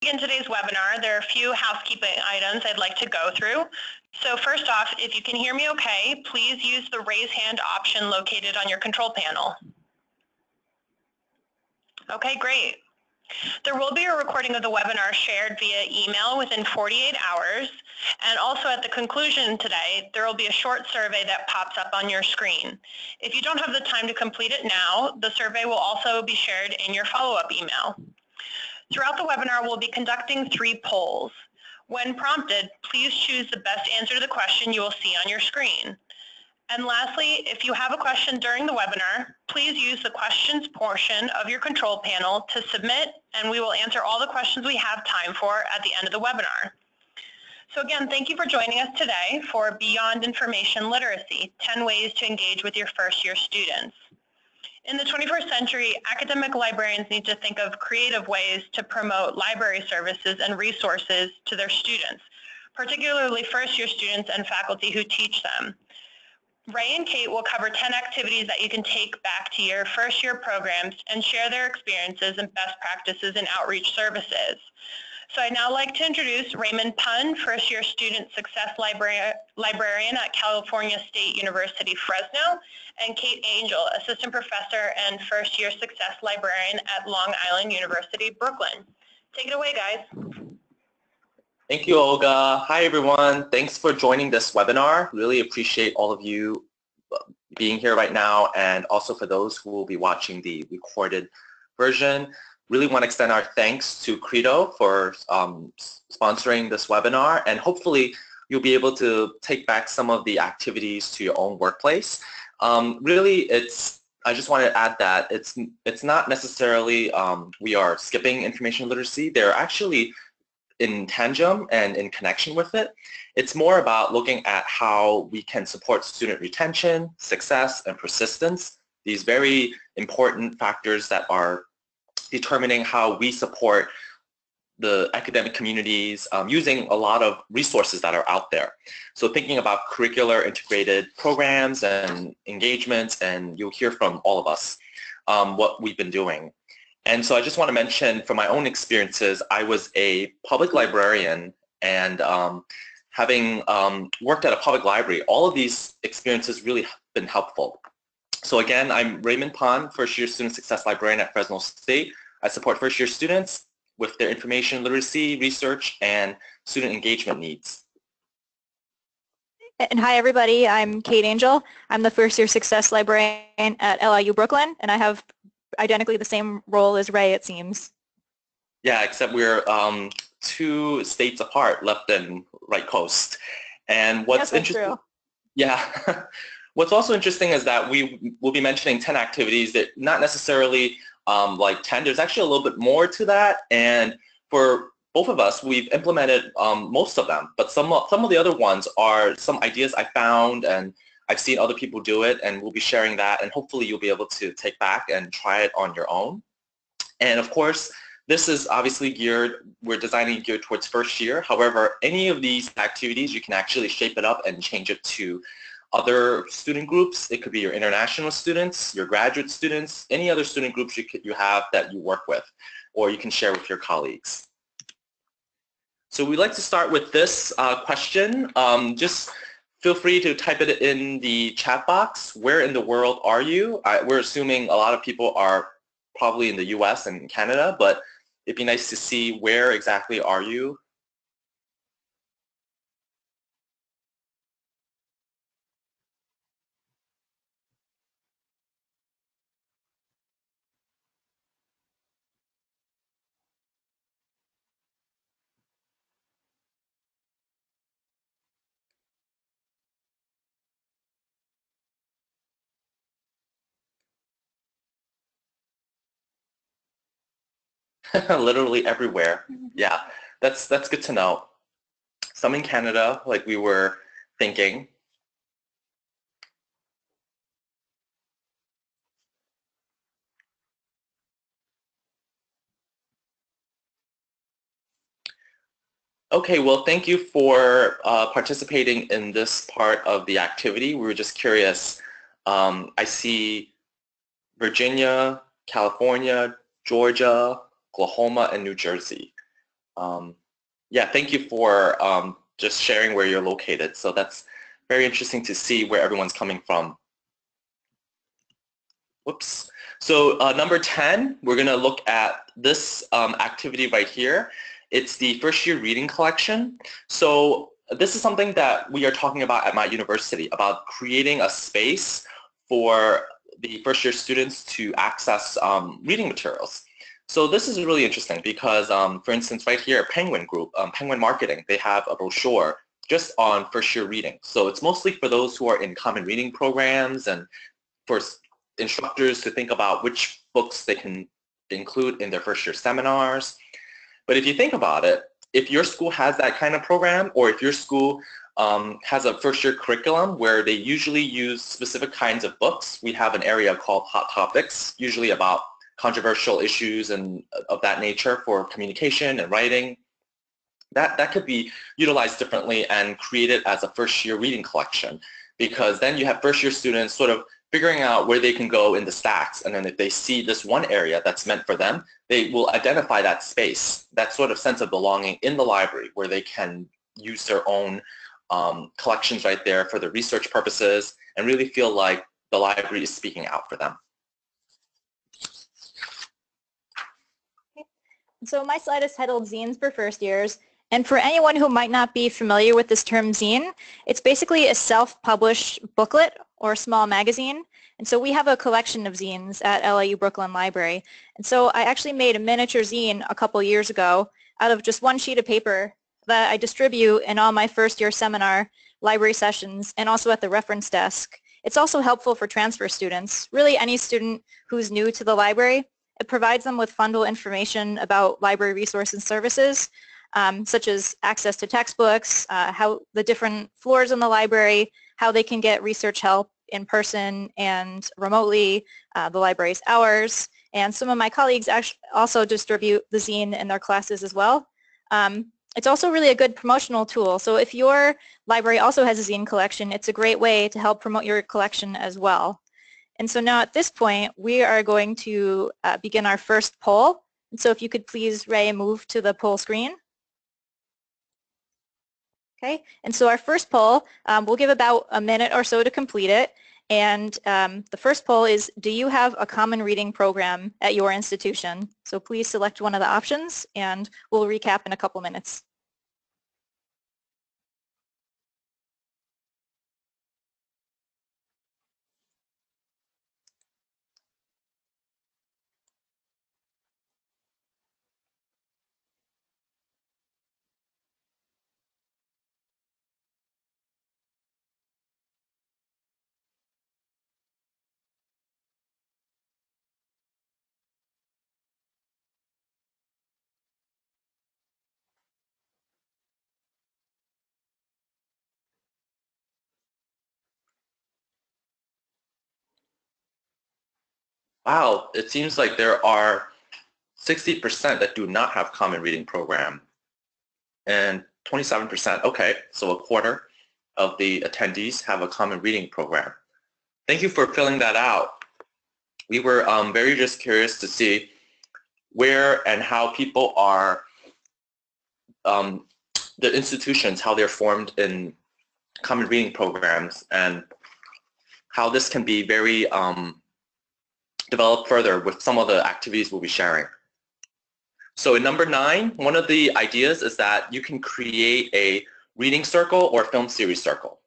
begin today's webinar, there are a few housekeeping items I'd like to go through. So first off, if you can hear me okay, please use the raise hand option located on your control panel. Okay, great. There will be a recording of the webinar shared via email within 48 hours. And also at the conclusion today, there will be a short survey that pops up on your screen. If you don't have the time to complete it now, the survey will also be shared in your follow-up email. Throughout the webinar, we'll be conducting 3 polls. When prompted, please choose the best answer to the question you will see on your screen. And lastly, if you have a question during the webinar, please use the questions portion of your control panel to submit, and we will answer all the questions we have time for at the end of the webinar. So again, thank you for joining us today for Beyond Information Literacy, 10 Ways to Engage with Your First-Year Students. In the 21st century, academic librarians need to think of creative ways to promote library services and resources to their students, particularly first-year students and faculty who teach them. Ray and Kate will cover 10 activities that you can take back to your first-year programs and share their experiences and best practices in outreach services. So I'd now like to introduce Raymond Pun, first-year student success librarian at California State University, Fresno, and Katelyn Angell, assistant professor and first-year success librarian at Long Island University, Brooklyn. Take it away, guys. Thank you, Olga. Hi, everyone. Thanks for joining this webinar. Really appreciate all of you being here right now, and also for those who will be watching the recorded version. Really want to extend our thanks to Credo for sponsoring this webinar, and hopefully you'll be able to take back some of the activities to your own workplace. Really, I just want to add that it's not necessarily we are skipping information literacy. They're actually in tandem and in connection with it. It's more about looking at how we can support student retention, success, and persistence, these very important factors that are determining how we support the academic communities using a lot of resources that are out there. So thinking about curricular integrated programs and engagements, and you'll hear from all of us what we've been doing. And so I just want to mention from my own experiences, I was a public librarian, and having worked at a public library, all of these experiences really have been helpful. So again, I'm Raymond Pun, first-year student success librarian at Fresno State. I support first-year students with their information literacy, research, and student engagement needs. And hi, everybody. I'm Katelyn Angell. I'm the first-year success librarian at LIU-Brooklyn, and I have identically the same role as Ray, it seems. Yeah, except we're 2 states apart, left and right coast. And what's interesting, true. Yeah, what's also interesting is that we will be mentioning 10 activities that not necessarily like 10. There's actually a little bit more to that, and for both of us, we've implemented most of them. But some of the other ones are some ideas I found, and I've seen other people do it, and we'll be sharing that, and hopefully you'll be able to take back and try it on your own. And of course, this is obviously we're designing geared towards first year. However, any of these activities, you can actually shape it up and change it to other student groups. It could be your international students, your graduate students, any other student groups you have that you work with, or you can share with your colleagues. So we'd like to start with this question. Just feel free to type it in the chat box. Where in the world are you? We're assuming a lot of people are probably in the US and Canada, but it'd be nice to see where exactly are you. Literally everywhere. Yeah, that's good to know. Some in Canada, like we were thinking. Okay, well, thank you for participating in this part of the activity. We were just curious. I see Virginia, California, Georgia, Oklahoma, and New Jersey. yeah, thank you for just sharing where you're located. So that's very interesting to see where everyone's coming from. Whoops. So number 10, we're going to look at this activity right here. It's the first year reading collection. So this is something that we are talking about at my university, about creating a space for the first year students to access reading materials. So this is really interesting because, for instance, right here, Penguin Group, Penguin Marketing, they have a brochure just on first year reading. So it's mostly for those who are in common reading programs and for instructors to think about which books they can include in their first year seminars. But if you think about it, if your school has that kind of program, or if your school has a first year curriculum where they usually use specific kinds of books, we have an area called Hot Topics, usually about controversial issues and of that nature for communication and writing. That could be utilized differently and created as a first year reading collection, because then you have first year students sort of figuring out where they can go in the stacks, and then if they see this one area that's meant for them, they will identify that space, that sort of sense of belonging in the library where they can use their own collections right there for their research purposes and really feel like the library is speaking out for them. So my slide is titled Zines for First Years. And for anyone who might not be familiar with this term zine, it's basically a self-published booklet or small magazine. And so we have a collection of zines at LIU-Brooklyn Library. And so I actually made a miniature zine a couple years ago out of just one sheet of paper that I distribute in all my first year seminar library sessions and also at the reference desk. It's also helpful for transfer students, really any student who's new to the library. It provides them with fundamental information about library resources and services, such as access to textbooks, how the different floors in the library, how they can get research help in person and remotely, the library's hours. And some of my colleagues actually also distribute the zine in their classes as well. It's also really a good promotional tool. So if your library also has a zine collection, it's a great way to help promote your collection as well. And so now at this point, we are going to begin our first poll. And so if you could please, Ray, move to the poll screen. Okay, and so our first poll, we'll give about a minute or so to complete it. And the first poll is, do you have a common reading program at your institution? So please select one of the options and we'll recap in a couple minutes. Wow, it seems like there are 60% that do not have common reading program and 27%, okay, so a quarter of the attendees have a common reading program. Thank you for filling that out. We were very just curious to see where and how people are, the institutions, how they're formed in common reading programs and how this can be very developed further with some of the activities we'll be sharing. So in number 9, one of the ideas is that you can create a reading circle or film series circle.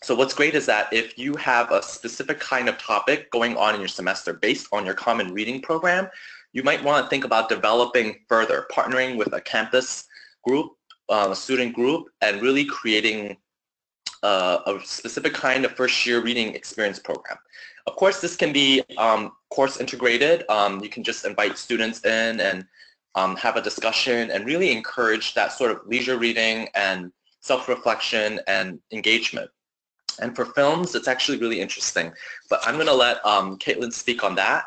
So what's great is that if you have a specific kind of topic going on in your semester based on your common reading program, you might want to think about developing further, partnering with a campus group, a student group, and really creating a specific kind of first year reading experience program. Of course, this can be course integrated. You can just invite students in and have a discussion and really encourage that sort of leisure reading and self-reflection and engagement. And for films, it's actually really interesting. But I'm going to let Katelyn speak on that.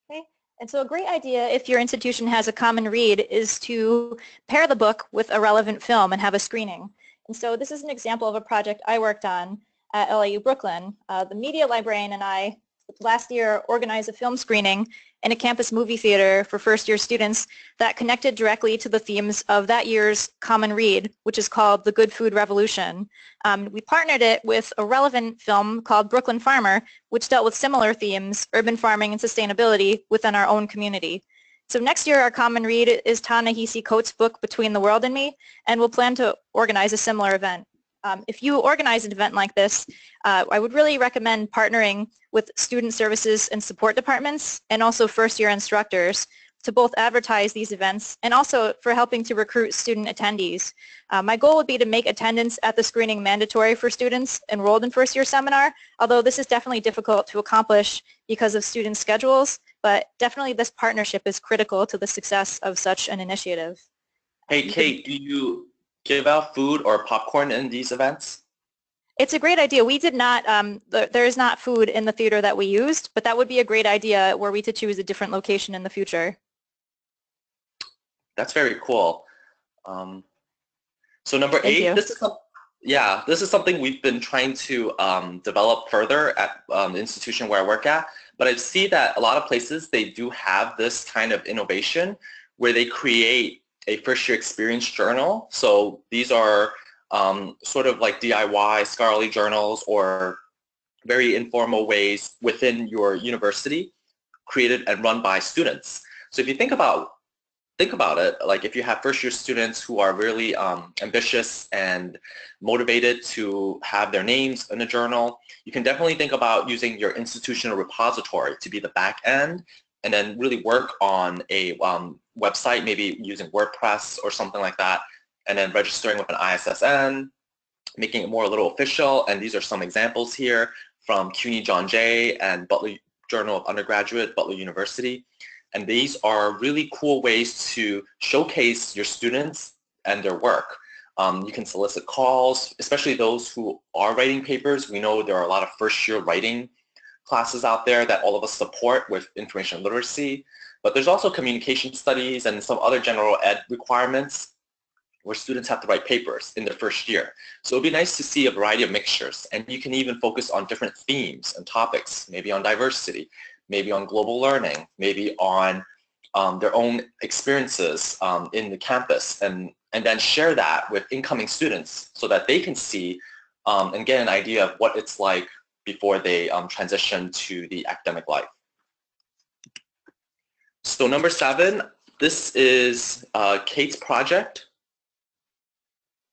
Okay. And so a great idea if your institution has a common read is to pair the book with a relevant film and have a screening. And so this is an example of a project I worked on at LIU-Brooklyn. The media librarian and I last year organized a film screening in a campus movie theater for first-year students that connected directly to the themes of that year's common read, which is called The Good Food Revolution. We partnered it with a relevant film called Brooklyn Farmer, which dealt with similar themes, urban farming and sustainability, within our own community. So next year, our common read is Ta-Nehisi Coates' book, Between the World and Me, and we'll plan to organize a similar event. If you organize an event like this, I would really recommend partnering with student services and support departments and also first-year instructors to both advertise these events and also for helping to recruit student attendees. My goal would be to make attendance at the screening mandatory for students enrolled in first-year seminar, although this is definitely difficult to accomplish because of student schedules, but definitely this partnership is critical to the success of such an initiative. Hey, Kate, do you give out food or popcorn in these events? It's a great idea. We did not, there is not food in the theater that we used, but that would be a great idea were we to choose a different location in the future. That's very cool. So number 8, this is something we've been trying to develop further at the institution where I work at, but I see that a lot of places, they do have this kind of innovation where they create a first-year experience journal. So these are sort of like DIY scholarly journals or very informal ways within your university created and run by students. So if you think about it, like if you have first-year students who are really ambitious and motivated to have their names in a journal, you can definitely think about using your institutional repository to be the back end and then really work on a website, maybe using WordPress or something like that, and then registering with an ISSN, making it more a little official. And these are some examples here from CUNY John Jay and Butler Journal of Undergraduate, Butler University. And these are really cool ways to showcase your students and their work. You can solicit calls, especially those who are writing papers. We know there are a lot of first-year writing classes out there that all of us support with information literacy. But there's also communication studies and some other general ed requirements where students have to write papers in their first year. So it'd be nice to see a variety of mixtures, and you can even focus on different themes and topics, maybe on diversity, maybe on global learning, maybe on their own experiences in the campus, and then share that with incoming students so that they can see and get an idea of what it's like before they transition to the academic life. So number 7, this is Kate's project.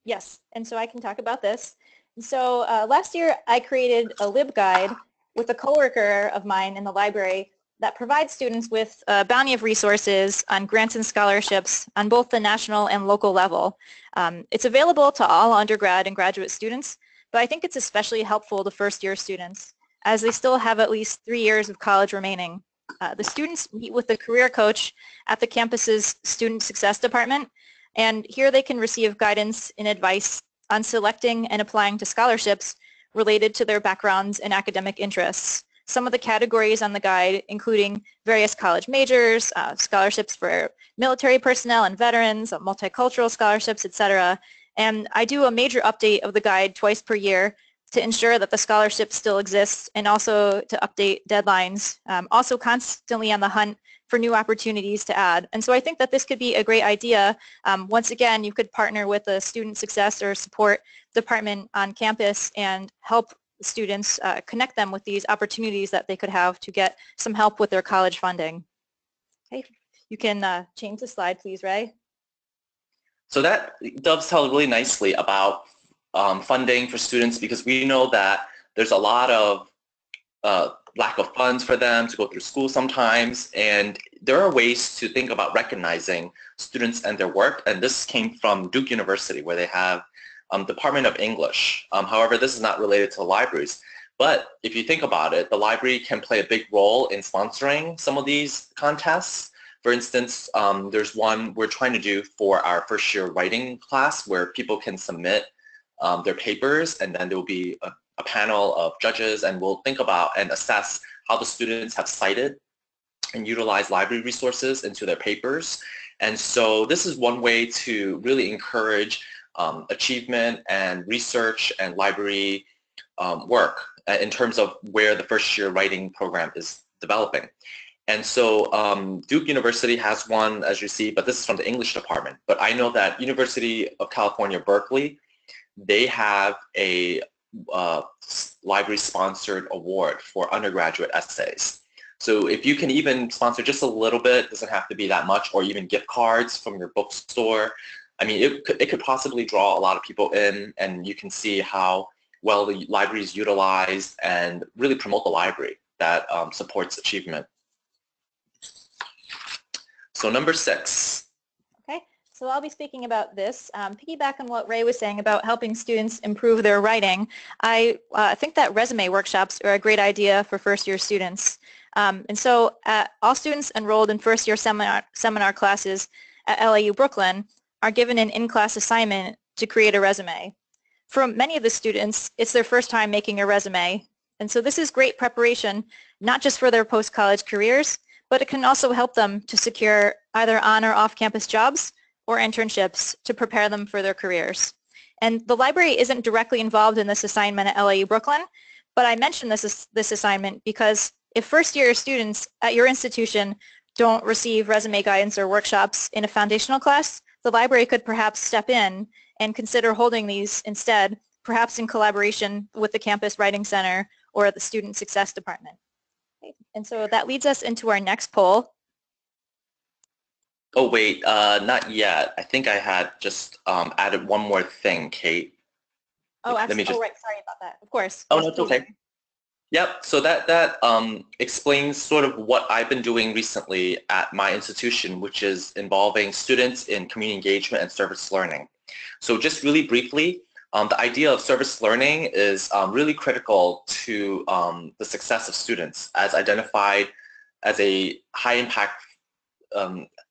Yes, and so I can talk about this. So last year I created a LibGuide with a coworker of mine in the library that provides students with a bounty of resources on grants and scholarships on both the national and local level. It's available to all undergrad and graduate students, but I think it's especially helpful to first-year students as they still have at least 3 years of college remaining. The students meet with the career coach at the campus's Student Success Department, and here they can receive guidance and advice on selecting and applying to scholarships related to their backgrounds and academic interests. Some of the categories on the guide including various college majors, scholarships for military personnel and veterans, multicultural scholarships, etc. And I do a major update of the guide twice per year to ensure that the scholarship still exists and also to update deadlines. Also constantly on the hunt for new opportunities to add. And so I think that this could be a great idea. Once again, you could partner with a student success or support department on campus and help students connect them with these opportunities that they could have to get some help with their college funding. Okay, you can change the slide, please, Ray. So that dovetails really nicely about funding for students, because we know that there's a lot of lack of funds for them to go through school sometimes, and there are ways to think about recognizing students and their work, and this came from Duke University where they have Department of English. However, this is not related to libraries, but if you think about it, the library can play a big role in sponsoring some of these contests. For instance, there's one we're trying to do for our first year writing class where people can submit their papers, and then there will be a panel of judges, and we'll think about and assess how the students have cited and utilized library resources into their papers. And so this is one way to really encourage achievement and research and library work in terms of where the first year writing program is developing. And so Duke University has one, as you see, but this is from the English department. But I know that University of California, Berkeley, they have a library-sponsored award for undergraduate essays. So if you can even sponsor just a little bit, doesn't have to be that much, or even gift cards from your bookstore, I mean, it could possibly draw a lot of people in, and you can see how well the library is utilized and really promote the library that supports achievement. So number 6. Okay, so I'll be speaking about this. Piggyback on what Ray was saying about helping students improve their writing, I think that resume workshops are a great idea for first-year students. And so all students enrolled in first-year seminar classes at LIU-Brooklyn are given an in-class assignment to create a resume. For many of the students, it's their first time making a resume. And so this is great preparation, not just for their post-college careers, but it can also help them to secure either on or off-campus jobs or internships to prepare them for their careers. And the library isn't directly involved in this assignment at LIU-Brooklyn, but I mentioned this assignment because if first-year students at your institution don't receive resume guidance or workshops in a foundational class, the library could perhaps step in and consider holding these instead, perhaps in collaboration with the Campus Writing Center or the Student Success Department. Okay. And so that leads us into our next poll. Oh, wait, not yet. I think I had just added one more thing, Kate. Oh, actually, oh, right, sorry about that. Of course. Oh, Yes, no, it's please. okay. Yep, so that explains sort of what I've been doing recently at my institution, which is involving students in community engagement and service learning. So just really briefly, the idea of service learning is really critical to the success of students as identified as a high impact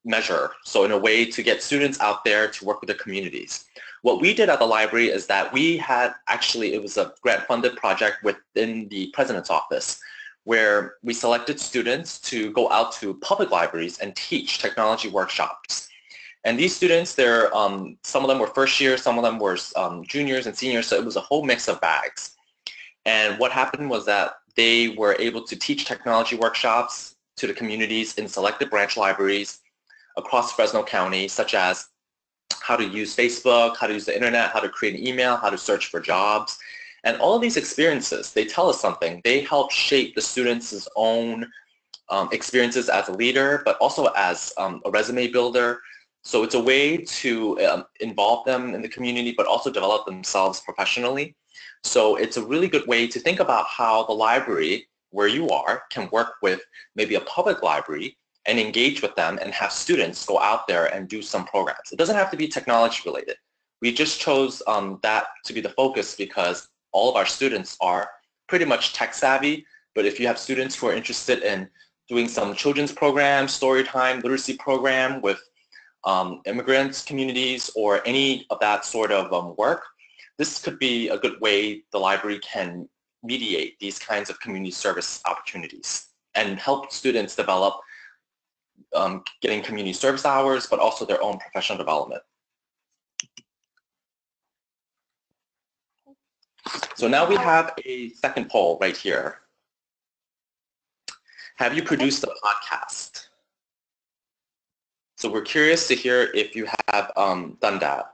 measure. So in a way to get students out there to work with their communities. What we did at the library is that we had actually, it was a grant-funded project within the president's office where we selected students to go out to public libraries and teach technology workshops. And these students, some of them were first year, some of them were juniors and seniors, so it was a whole mix of bags. And what happened was that they were able to teach technology workshops to the communities in selected branch libraries across Fresno County, such as how to use Facebook, how to use the internet, how to create an email, how to search for jobs. And all of these experiences, they tell us something. They help shape the students' own experiences as a leader, but also as a resume builder. So it's a way to involve them in the community, but also develop themselves professionally. So it's a really good way to think about how the library, where you are, can work with maybe a public library and engage with them and have students go out there and do some programs. It doesn't have to be technology related. We just chose that to be the focus because all of our students are pretty much tech savvy, but if you have students who are interested in doing some children's programs, story time, literacy program with immigrants, communities, or any of that sort of work, this could be a good way the library can mediate these kinds of community service opportunities and help students develop getting community service hours, but also their own professional development. So now we have a second poll right here. Have you produced a podcast? So we're curious to hear if you have done that.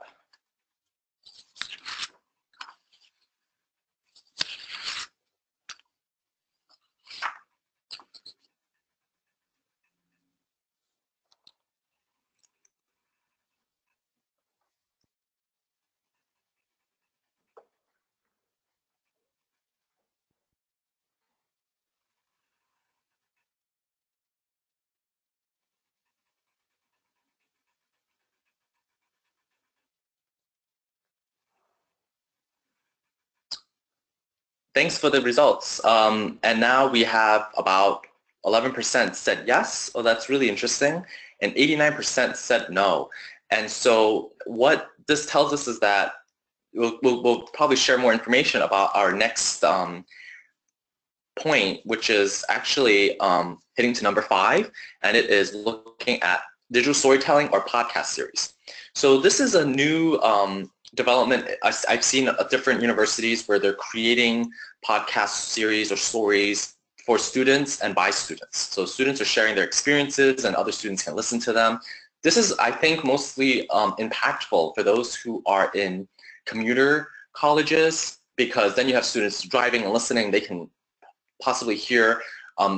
Thanks for the results. And now we have about 11% said yes, oh that's really interesting, and 89% said no. And so what this tells us is that we'll probably share more information about our next point, which is actually hitting to number 5, and it is looking at digital storytelling or podcast series. So this is a new development. I've seen different universities where they're creating podcast series or stories for students and by students. So students are sharing their experiences and other students can listen to them. This is, I think, mostly impactful for those who are in commuter colleges, because then you have students driving and listening. They can possibly hear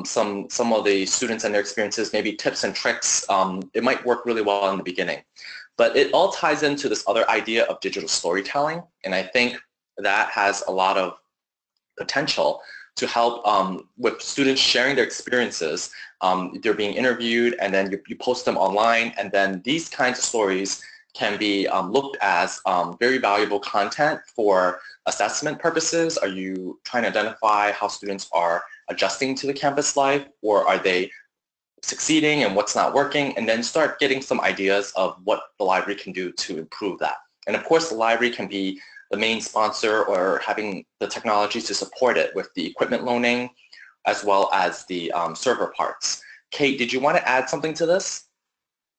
some of the students and their experiences, maybe tips and tricks. It might work really well in the beginning. But it all ties into this other idea of digital storytelling, and I think that has a lot of potential to help with students sharing their experiences. They're being interviewed, and then you post them online, and then these kinds of stories can be looked as very valuable content for assessment purposes. Are you trying to identify how students are adjusting to the campus life, or are they succeeding and what's not working, and then start getting some ideas of what the library can do to improve that. And of course, the library can be the main sponsor or having the technology to support it with the equipment loaning as well as the server parts. Kate, did you want to add something to this?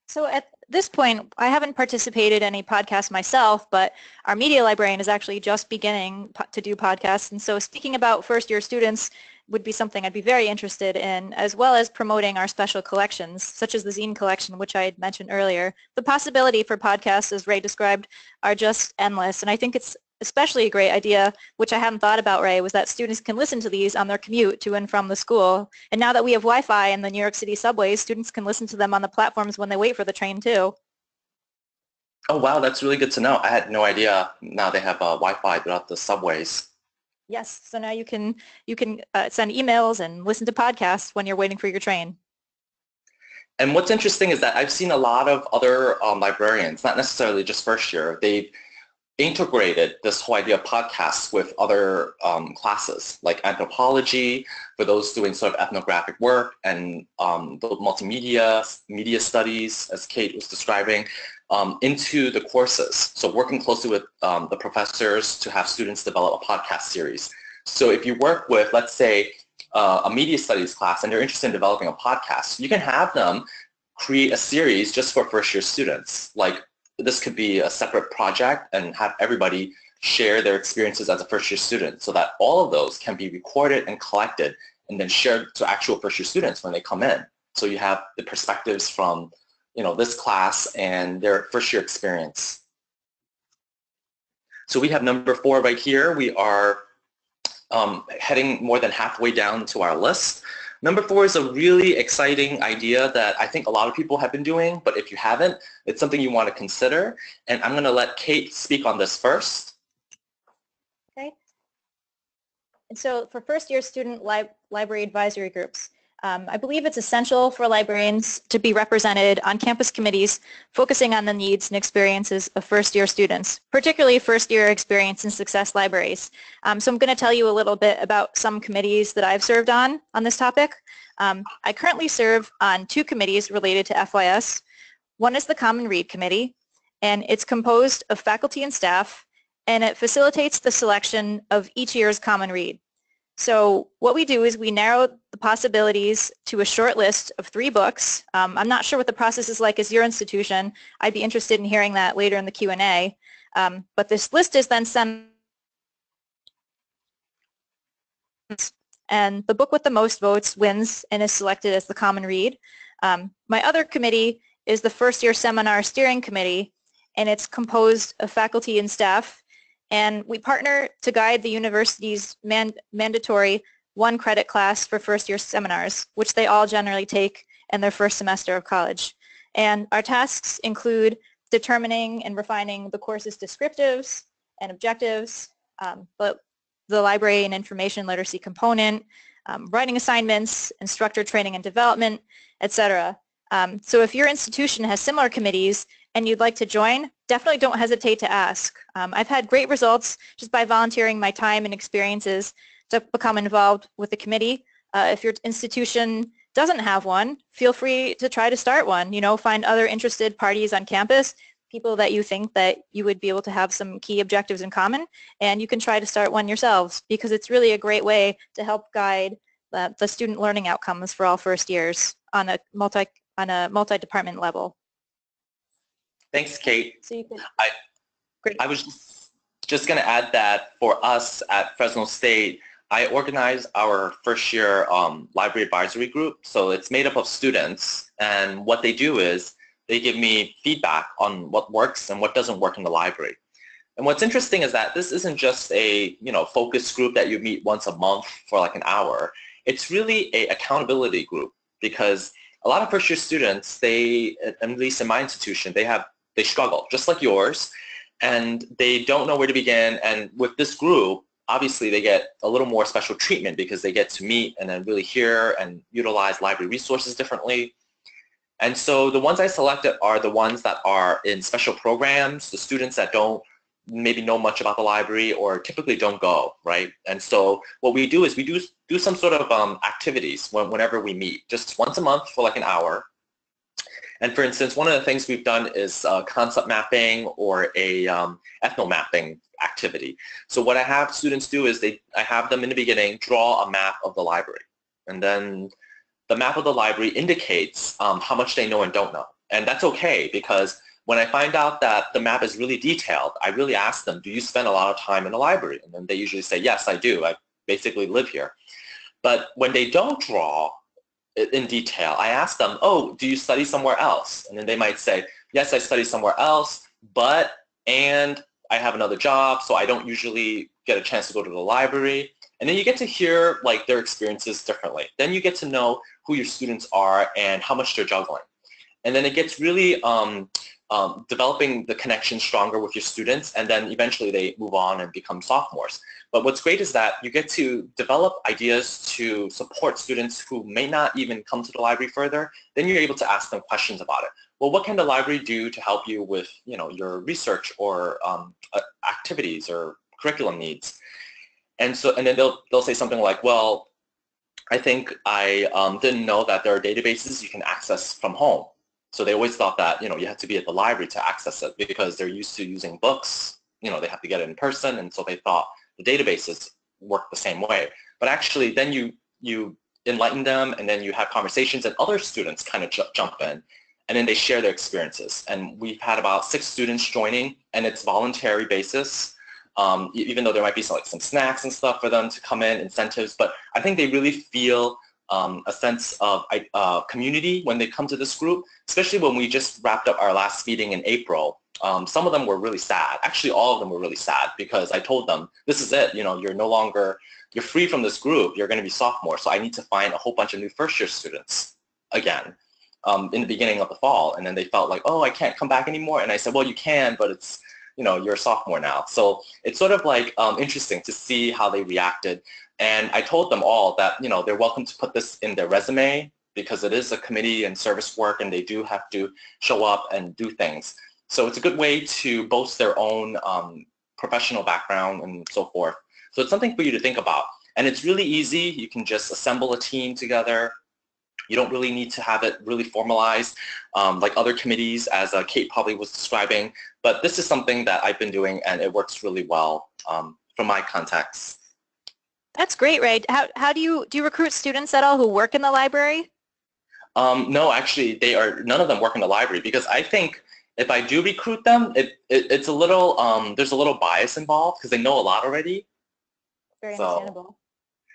So at this point, I haven't participated in any podcasts myself, but our media librarian is actually just beginning to do podcasts. And so speaking about first-year students would be something I'd be very interested in, as well as promoting our special collections, such as the zine collection, which I had mentioned earlier. The possibility for podcasts, as Ray described, are just endless. And I think it's especially a great idea, which I hadn't thought about, Ray, was that students can listen to these on their commute to and from the school. And now that we have Wi-Fi in the New York City subways, students can listen to them on the platforms when they wait for the train too. Oh wow, that's really good to know. I had no idea now they have Wi-Fi throughout the subways. Yes, so now you can send emails and listen to podcasts when you're waiting for your train. And what's interesting is that I've seen a lot of other librarians, not necessarily just first year, they've integrated this whole idea of podcasts with other classes, like anthropology, for those doing sort of ethnographic work, and the multimedia, media studies, as Kate was describing, into the courses. So working closely with the professors to have students develop a podcast series. So if you work with, let's say, a media studies class and they're interested in developing a podcast, you can have them create a series just for first-year students. Like, this could be a separate project and have everybody share their experiences as a first-year student, so that all of those can be recorded and collected and then shared to actual first-year students when they come in. So you have the perspectives from, you know, this class and their first-year experience. So we have number 4 right here. We are heading more than halfway down to our list. Number 4 is a really exciting idea that I think a lot of people have been doing, but if you haven't, it's something you want to consider. And I'm going to let Kate speak on this first. Okay. And so for first-year student library advisory groups, I believe it's essential for librarians to be represented on campus committees focusing on the needs and experiences of first-year students, particularly first-year experience in success libraries. So I'm going to tell you a little bit about some committees that I've served on this topic. I currently serve on 2 committees related to FYS. One is the Common Read Committee, and it's composed of faculty and staff, and it facilitates the selection of each year's Common Read. So what we do is we narrow the possibilities to a short list of 3 books. I'm not sure what the process is like as your institution. I'd be interested in hearing that later in the Q&A. But this list is then sent, and the book with the most votes wins and is selected as the Common Read. My other committee is the First Year Seminar Steering Committee, and it's composed of faculty and staff. And we partner to guide the university's mandatory 1-credit class for first-year seminars, which they all generally take in their first semester of college. And our tasks include determining and refining the course's descriptives and objectives, but the library and information literacy component, writing assignments, instructor training and development, etc. So if your institution has similar committees and you'd like to join, definitely don't hesitate to ask. I've had great results just by volunteering my time and experiences to become involved with the committee. If your institution doesn't have one, feel free to try to start one. You know, find other interested parties on campus, people that you think that you would be able to have some key objectives in common, and you can try to start one yourselves, because it's really a great way to help guide the student learning outcomes for all first years on a multi-department level. Thanks, Kate. So you can... Great. I was just going to add that for us at Fresno State, I organize our first year library advisory group. So it's made up of students, and what they do is they give me feedback on what works and what doesn't work in the library. And what's interesting is that this isn't just a focus group that you meet once a month for like an hour. It's really a accountability group, because a lot of first year students, they, at least in my institution, they struggle just like yours, and they don't know where to begin. And with this group, obviously they get a little more special treatment because they get to meet and then really hear and utilize library resources differently. And so the ones I selected are the ones that are in special programs, the students that don't maybe know much about the library or typically don't go, right? And so what we do is we do some sort of activities whenever we meet, just once a month for like an hour. And for instance, one of the things we've done is concept mapping or a ethnomapping activity. So what I have students do is I have them in the beginning draw a map of the library. And then the map of the library indicates how much they know and don't know. And that's okay, because when I find out that the map is really detailed, I really ask them, do you spend a lot of time in the library? And then they usually say, yes, I do. I basically live here. But when they don't draw in detail, I ask them, oh, do you study somewhere else? And then they might say, yes, I study somewhere else, and I have another job, so I don't usually get a chance to go to the library. And then you get to hear like their experiences differently. Then you get to know who your students are and how much they're juggling. And then it gets really developing the connection stronger with your students, and then eventually they move on and become sophomores. But what's great is that you get to develop ideas to support students who may not even come to the library further. Then you're able to ask them questions about it. Well, what can the library do to help you with your research or activities or curriculum needs? And then they'll say something like, well, I think I didn't know that there are databases you can access from home. So they always thought that you have to be at the library to access it because they're used to using books. They have to get it in person, and so they thought the databases work the same way. But actually, then you enlighten them, and then you have conversations, and other students kind of jump in, and then they share their experiences. And we've had about 6 students joining, and it's voluntary basis. Even though there might be some snacks and stuff for them to come in, incentives, but I think they really feel a sense of community when they come to this group, especially when we just wrapped up our last meeting in April. Some of them were really sad. Actually, all of them were really sad because I told them, this is it, you're free from this group, you're going to be sophomores, so I need to find a whole bunch of new first-year students again in the beginning of the fall. And then they felt like, oh, I can't come back anymore. And I said, well, you can, but it's, you're a sophomore now. So it's sort of like interesting to see how they reacted. And I told them all that, they're welcome to put this in their resume because it is a committee and service work, and they do have to show up and do things. So it's a good way to boast their own professional background and so forth. So it's something for you to think about. And it's really easy. You can just assemble a team together. You don't really need to have it really formalized like other committees, as Kate probably was describing. But this is something that I've been doing, and it works really well from my contacts. That's great, Ray. How do you recruit students at all who work in the library? No, actually, none of them work in the library, because I think if I do recruit them, it's a little there's a little bias involved because they know a lot already. Very understandable.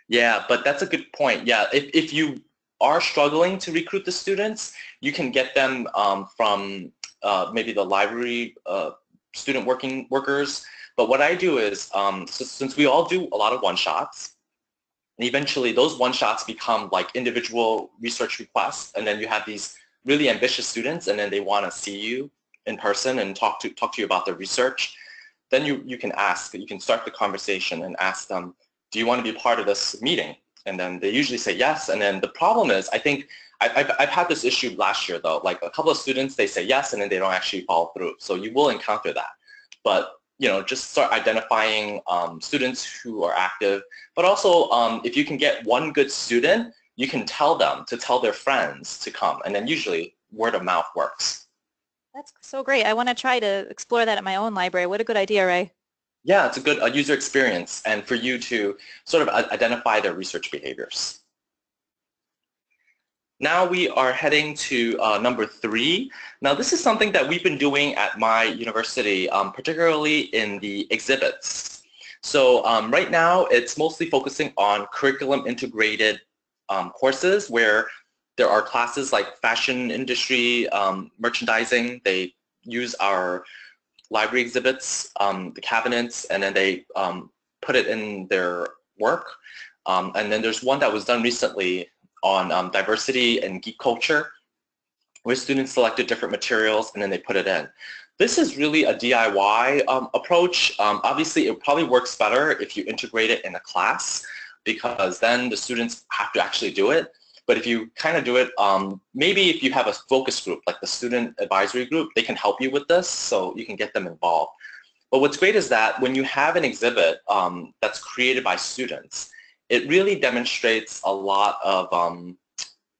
Yeah, but that's a good point. Yeah, if you are struggling to recruit the students, you can get them from maybe the library student workers. But what I do is, since we all do a lot of one-shots, and eventually those one-shots become like individual research requests, and then you have these really ambitious students, and then they want to see you in person and talk to you about their research, then you can start the conversation and ask them, do you want to be part of this meeting? And then they usually say yes. And then the problem is, I think I've had this issue last year though, like a couple of students, they say yes, and then they don't actually follow through. So you will encounter that. But just start identifying students who are active. But also, if you can get one good student, you can tell them to tell their friends to come. And then usually word of mouth works. That's so great. I want to try to explore that at my own library. What a good idea, Ray. Yeah, it's a good user experience, and for you to sort of identify their research behaviors. Now we are heading to number 3. Now this is something that we've been doing at my university, particularly in the exhibits. So right now it's mostly focusing on curriculum integrated courses where there are classes like fashion industry, merchandising. They use our library exhibits, the cabinets, and then they put it in their work. And then there's one that was done recently on diversity and geek culture, where students selected different materials and then they put it in. This is really a DIY approach. Obviously, it probably works better if you integrate it in a class, because then the students have to actually do it. But if you kind of do it, maybe if you have a focus group, like the student advisory group, they can help you with this, so you can get them involved. But what's great is that when you have an exhibit that's created by students, it really demonstrates a lot of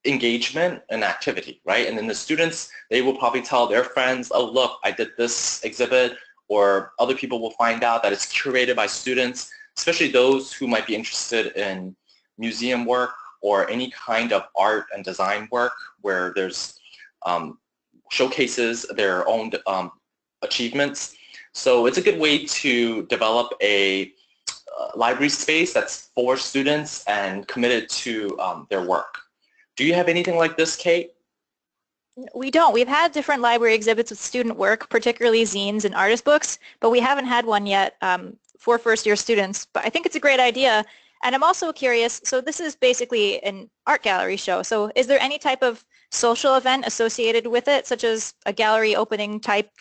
engagement and activity, right? And then the students, they will probably tell their friends, oh, look, I did this exhibit, or other people will find out that it's curated by students, especially those who might be interested in museum work or any kind of art and design work where there's showcases their own achievements. So it's a good way to develop a library space that's for students and committed to their work. Do you have anything like this, Kate? We don't. We've had different library exhibits with student work, particularly zines and artist books, but we haven't had one yet for first-year students. But I think it's a great idea. And I'm also curious, so this is basically an art gallery show. So is there any type of social event associated with it, such as a gallery opening type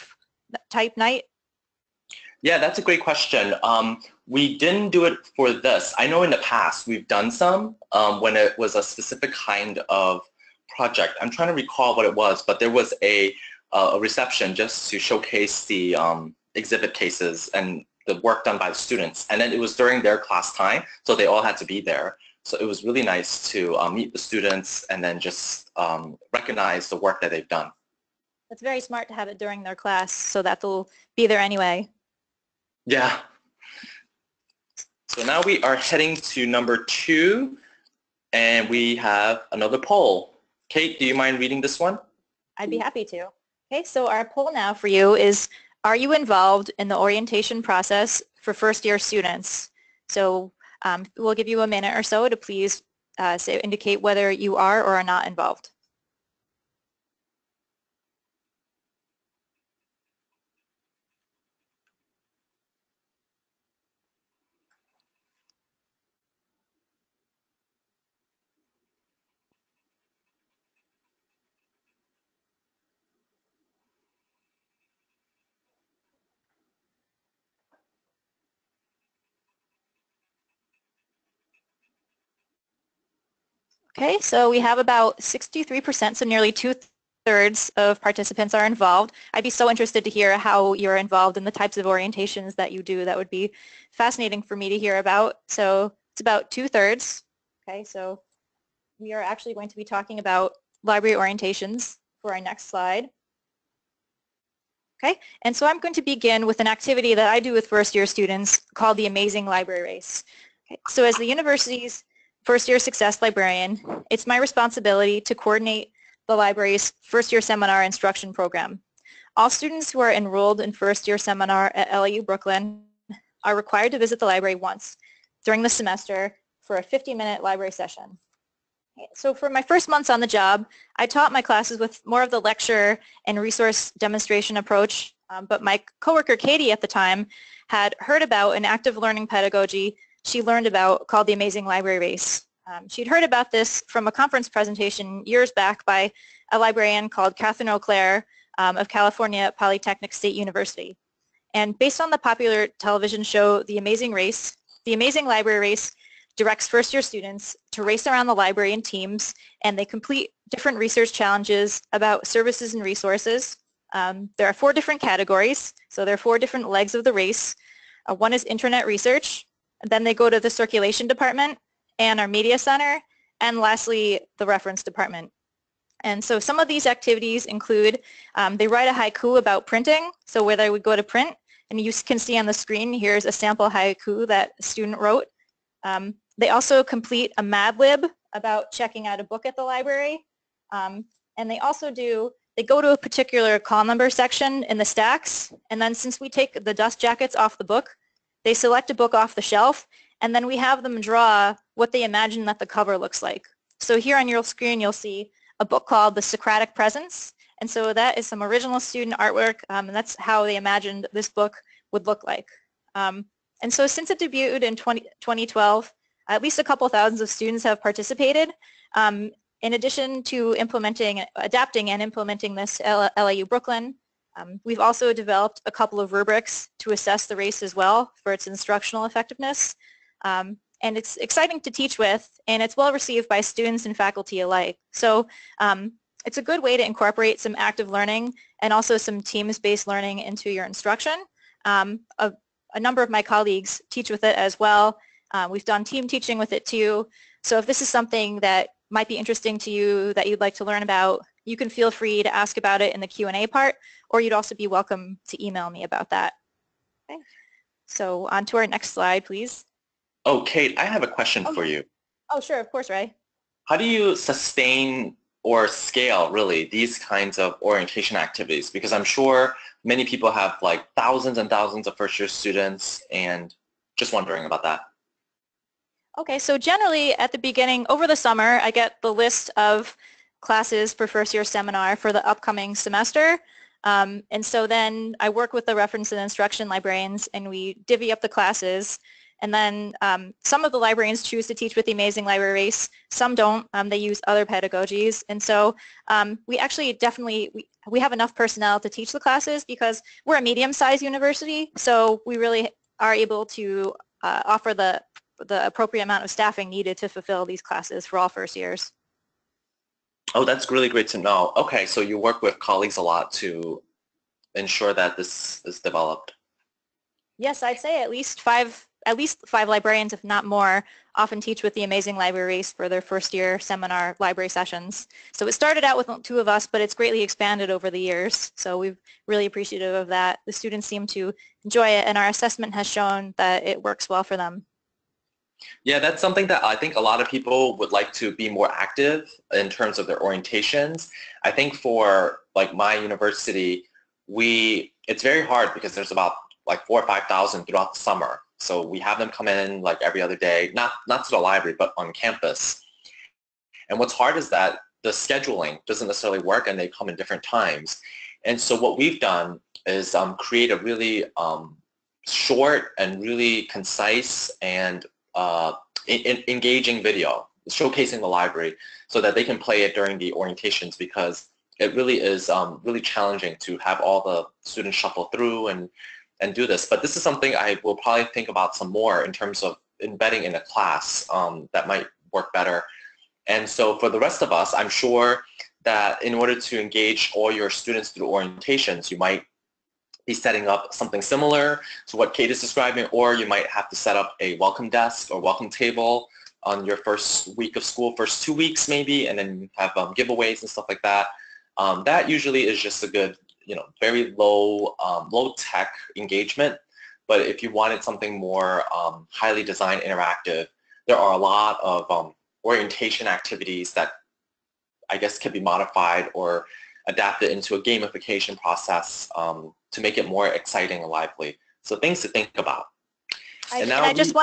night? Yeah, that's a great question. We didn't do it for this. I know in the past we've done some when it was a specific kind of project. I'm trying to recall what it was, but there was a reception just to showcase the exhibit cases and the work done by the students. And then it was during their class time, so they all had to be there. So it was really nice to meet the students and then just recognize the work that they've done. That's very smart to have it during their class so that they'll be there anyway. Yeah. So now we are heading to number 2, and we have another poll. Kate, do you mind reading this one? I'd be happy to. Okay, so our poll now for you is, are you involved in the orientation process for first-year students? So we'll give you a minute or so to please indicate whether you are or are not involved. Okay, so we have about 63%, so nearly 2/3 of participants are involved. I'd be so interested to hear how you're involved in the types of orientations that you do. That would be fascinating for me to hear about. So it's about 2/3. Okay, so we are actually going to be talking about library orientations for our next slide. Okay, and so I'm going to begin with an activity that I do with first-year students called the Amazing Library Race. Okay, so as the university's first-year success librarian, it's my responsibility to coordinate the library's first-year seminar instruction program. All students who are enrolled in first-year seminar at LIU-Brooklyn are required to visit the library once during the semester for a 50-minute library session. So for my first months on the job, I taught my classes with more of the lecture and resource demonstration approach, but my coworker Katie at the time had heard about an active learning pedagogy she learned about called the Amazing Library Race. She'd heard about this from a conference presentation years back by a librarian called Katelyn Angell of California Polytechnic State University. And based on the popular television show The Amazing Race, the Amazing Library Race directs first-year students to race around the library in teams, and they complete different research challenges about services and resources. There are 4 different categories, so there are 4 different legs of the race. One is internet research. Then they go to the circulation department and our media center, and lastly, the reference department. And so some of these activities include, they write a haiku about printing, so where they would go to print, and you can see on the screen, here's a sample haiku that a student wrote. They also complete a Mad Lib about checking out a book at the library, And they also they go to a particular call number section in the stacks, and then since we take the dust jackets off the book, they select a book off the shelf, and then we have them draw what they imagine that the cover looks like. So here on your screen you'll see a book called The Socratic Presence, and so that is some original student artwork, and that's how they imagined this book would look like. And so since it debuted in 2012, at least a couple thousands of students have participated. In addition to adapting and implementing this at LIU-Brooklyn, we've also developed a couple of rubrics to assess the race as well for its instructional effectiveness. And it's exciting to teach with, and it's well received by students and faculty alike. So it's a good way to incorporate some active learning and also some teams-based learning into your instruction. A number of my colleagues teach with it as well. We've done team teaching with it too. So if this is something that might be interesting to you that you'd like to learn about, you can feel free to ask about it in the Q&A part, or you'd also be welcome to email me about that. Okay. So on to our next slide, please. Oh, Kate, I have a question for you. Oh, sure, of course, Ray. How do you sustain or scale, really, these kinds of orientation activities? Because I'm sure many people have like thousands and thousands of first-year students, and just wondering about that. Okay, so generally at the beginning, over the summer, I get the list of classes for first-year seminar for the upcoming semester. And so then I work with the reference and instruction librarians, and we divvy up the classes. And then some of the librarians choose to teach with the Amazing Library Race. Some don't. They use other pedagogies. And so we actually we have enough personnel to teach the classes because we're a medium-sized university. So we really are able to offer the appropriate amount of staffing needed to fulfill these classes for all first years. Oh, that's really great to know. Okay, so you work with colleagues a lot to ensure that this is developed. Yes, I'd say at least five librarians, if not more, often teach with the Amazing Library Race for their first year seminar library sessions. So it started out with 2 of us, but it's greatly expanded over the years. So we're really appreciative of that. The students seem to enjoy it, and our assessment has shown that it works well for them. Yeah, that's something that I think a lot of people would like to be more active in terms of their orientations. I think for like my university, it's very hard because there's about like 4,000 or 5,000 throughout the summer. So we have them come in like every other day, not to the library, but on campus. And what's hard is that the scheduling doesn't necessarily work, and they come in different times. And so what we've done is create a really short and really concise and engaging video showcasing the library so that they can play it during the orientations, because it really is really challenging to have all the students shuffle through and do this. But this is something I will probably think about some more in terms of embedding in a class that might work better. And so for the rest of us, I'm sure that in order to engage all your students through orientations, you might be setting up something similar to what Kate is describing, or you might have to set up a welcome desk or welcome table on your first week of school, first 2 weeks maybe, and then have giveaways and stuff like that. That usually is just a good, very low tech engagement. But if you wanted something more highly designed, interactive, there are a lot of orientation activities that I guess can be modified or adapted into a gamification process to make it more exciting and lively. So things to think about. Just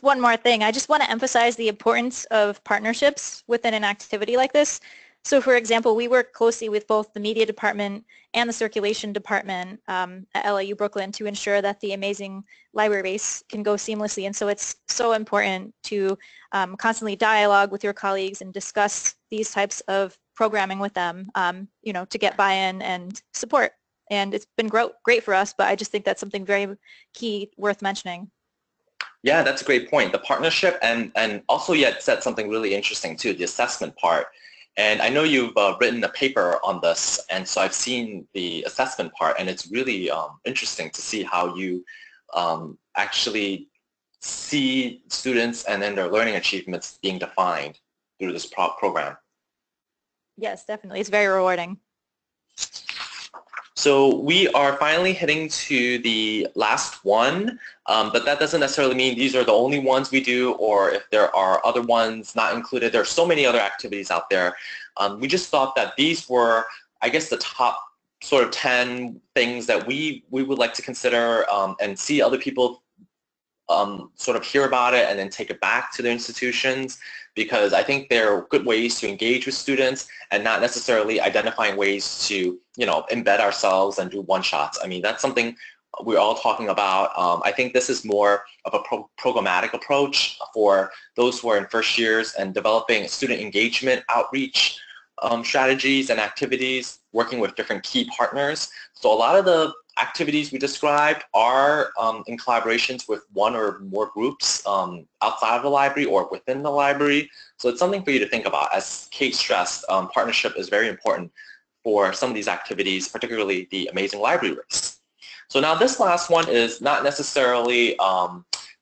one more thing. I just want to emphasize the importance of partnerships within an activity like this. So for example, we work closely with both the media department and the circulation department at LIU-Brooklyn to ensure that the Amazing Library Race can go seamlessly. And so it's so important to constantly dialogue with your colleagues and discuss these types of programming with them, to get buy-in and support. And it's been great for us, but I just think that's something very key worth mentioning. Yeah, that's a great point. The partnership, and also you had said something really interesting too, the assessment part. And I know you've written a paper on this, and so I've seen the assessment part, and it's really interesting to see how you actually see students and then their learning achievements being defined through this program. Yes, definitely. It's very rewarding. So we are finally heading to the last one, but that doesn't necessarily mean these are the only ones we do, or if there are other ones not included. There are so many other activities out there. We just thought that these were, I guess, the top sort of 10 things that we would like to consider and see other people sort of hear about it and then take it back to their institutions, because I think they're good ways to engage with students and not necessarily identifying ways to, embed ourselves and do one-shots. I mean, that's something we're all talking about. I think this is more of a programmatic approach for those who are in first years and developing student engagement outreach strategies and activities, working with different key partners. So a lot of the activities we described are in collaborations with one or more groups outside of the library or within the library. So it's something for you to think about. As Kate stressed, partnership is very important for some of these activities, particularly the Amazing Library Race. So now this last one is not necessarily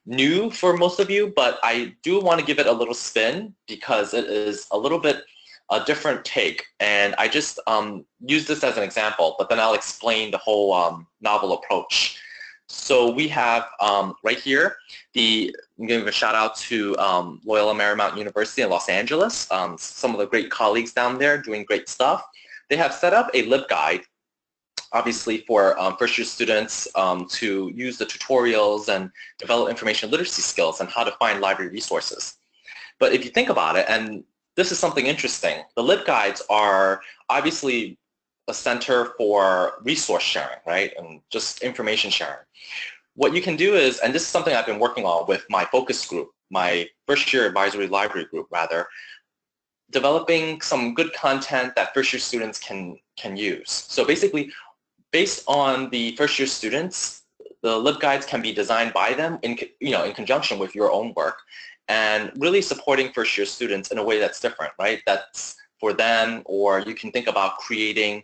new for most of you, but I do want to give it a little spin because it is a little bit a different take, and I just use this as an example, but then I'll explain the whole novel approach. So we have right here, I'm going to give a shout out to Loyola Marymount University in Los Angeles, some of the great colleagues down there doing great stuff. They have set up a LibGuide, obviously for first year students to use the tutorials and develop information literacy skills and how to find library resources. But if you think about it, and this is something interesting. The LibGuides are obviously a center for resource sharing, right, and just information sharing. What you can do is, and this is something I've been working on with my focus group, my first year advisory library group rather, developing some good content that first year students can use. So basically, based on the first year students, the LibGuides can be designed by them in conjunction with your own work, and really supporting first year students in a way that's different, right? That's for them, or you can think about creating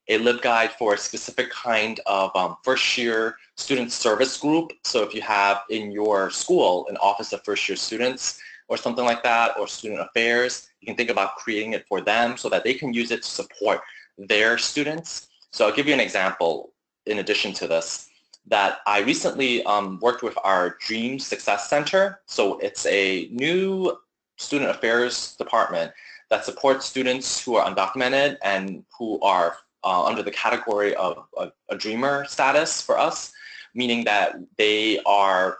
a LibGuide for a specific kind of first year student service group. So if you have in your school an office of first year students or something like that, or student affairs, you can think about creating it for them so that they can use it to support their students. So I'll give you an example in addition to this, that I recently worked with our Dream Success Center. So it's a new student affairs department that supports students who are undocumented and who are under the category of a dreamer status for us, meaning that they are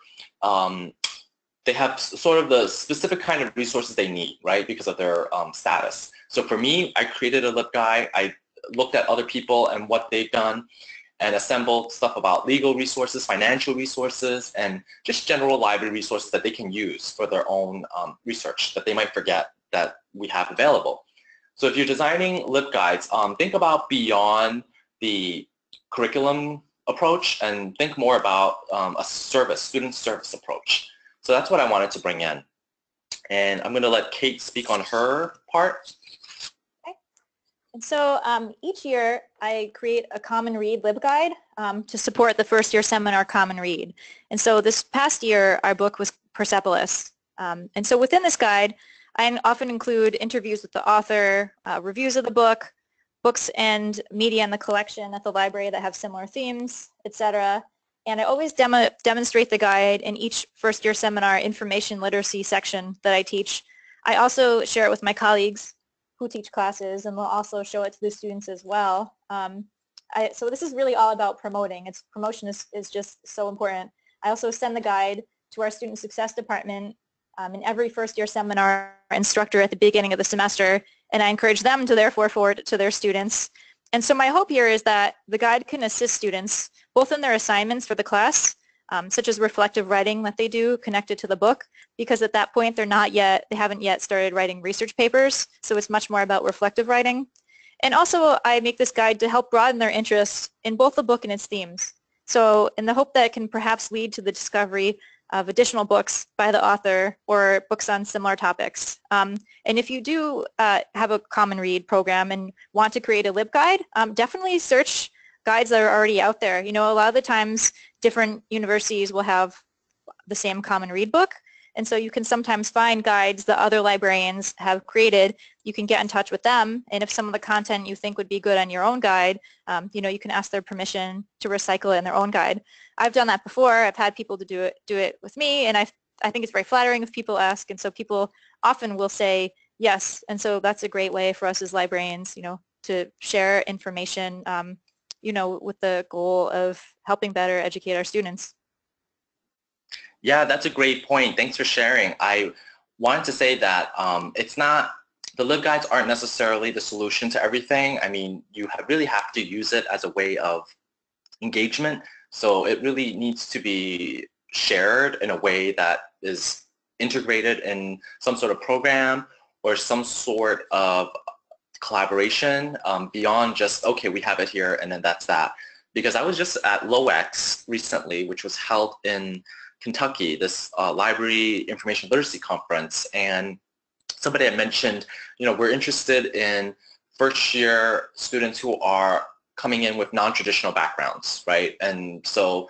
they have sort of the specific kind of resources they need, right, because of their status. So for me, I created a LibGuide. I looked at other people and what they've done, and assembled stuff about legal resources, financial resources, and just general library resources that they can use for their own research that they might forget that we have available. So if you're designing LibGuides, think about beyond the curriculum approach and think more about a student service approach. So that's what I wanted to bring in. And I'm going to let Kate speak on her part. And so each year I create a Common Read LibGuide to support the first year seminar Common Read. And so this past year our book was Persepolis. And so within this guide I often include interviews with the author, reviews of the book, books and media in the collection at the library that have similar themes, etc. And I always demonstrate the guide in each first year seminar information literacy section that I teach. I also share it with my colleagues who teach classes, and we'll also show it to the students as well. So this is really all about promoting. Promotion is just so important. I also send the guide to our student success department in every first year seminar instructor at the beginning of the semester, and I encourage them to therefore forward it to their students. And so my hope here is that the guide can assist students both in their assignments for the class, such as reflective writing that they do connected to the book, because at that point they haven't yet started writing research papers, so it's much more about reflective writing. And also I make this guide to help broaden their interest in both the book and its themes. So in the hope that it can perhaps lead to the discovery of additional books by the author or books on similar topics. And if you do have a Common Read program and want to create a LibGuide, definitely search guides that are already out there. A lot of the times different universities will have the same Common Read book, And so you can sometimes find guides that other librarians have created. You can get in touch with them, and if some of the content you think would be good on your own guide, you can ask their permission to recycle it in their own guide. I've done that before. I've had people to do it with me, and I think it's very flattering if people ask, and so people often will say yes. And so that's a great way for us as librarians, to share information, with the goal of helping better educate our students. Yeah, that's a great point. Thanks for sharing. I wanted to say that the LibGuides aren't necessarily the solution to everything. I mean, you really have to use it as a way of engagement. So it really needs to be shared in a way that is integrated in some sort of program or some sort of collaboration beyond just, okay, we have it here and then that's that. Because I was just at LOEX recently, which was held in Kentucky, this library information literacy conference, and somebody had mentioned, we're interested in first-year students who are coming in with non-traditional backgrounds, right? And so